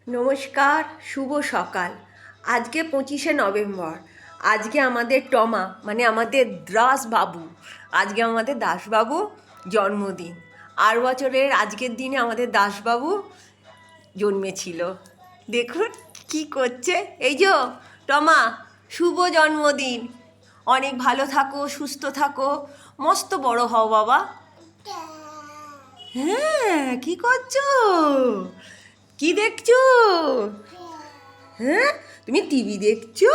নমস্কার, শুভ সকাল। আজকে 25শে নভেম্বর। আজকে আমাদের টমা মানে আমাদের দাসবাবু, আজকে আমাদের দাসবাবু জন্মদিন। আর বছরের আজকের দিনে আমাদের দাসবাবু জন্মেছিল। দেখুন কি করছে, এই যে টমা, শুভ জন্মদিন। অনেক ভালো থাকো, সুস্থ থাকো, মস্ত বড় হও বাবা। হ্যাঁ, কি করছো? কি দেখছো? হ্যাঁ, তুমি টিভি দেখছো?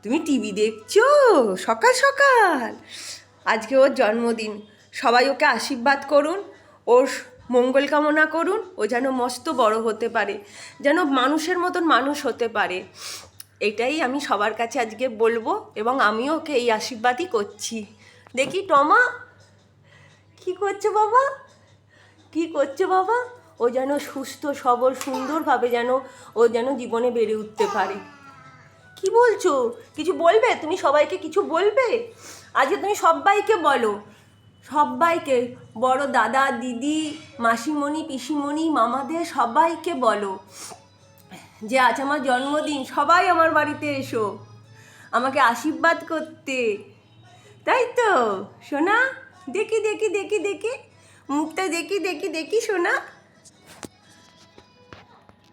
তুমি টিভি দেখছো সকাল সকাল? আজকে ওর জন্মদিন, সবাই ওকে আশীর্বাদ করুন, ওর মঙ্গল কামনা করুন, ও যেন মস্ত বড় হতে পারে, যেন মানুষের মতন মানুষ হতে পারে। এটাই আমি সবার কাছে আজকে বলবো, এবং আমিও ওকে এই আশীর্বাদই করছি। দেখি টমা, কি করছো বাবা? কি করছো বাবা? ও যেন সুস্থ সবল সুন্দরভাবে যেন ও যেন জীবনে বেড়ে উঠতে পারে। কি বলছো? কিছু বলবে? তুমি সবাইকে কিছু বলবে? আজকে তুমি সবাইকে বলো, সবাইকে, বড় দাদা দিদি মাসিমণি পিসিমণি মামাদের সবাইকে বলো যে আজ আমার জন্মদিন, সবাই আমার বাড়িতে এসো আমাকে আশীর্বাদ করতে। তাই তো সোনা? দেখি দেখি দেখি দেখি মুখটা দেখি দেখি দেখি সোনা।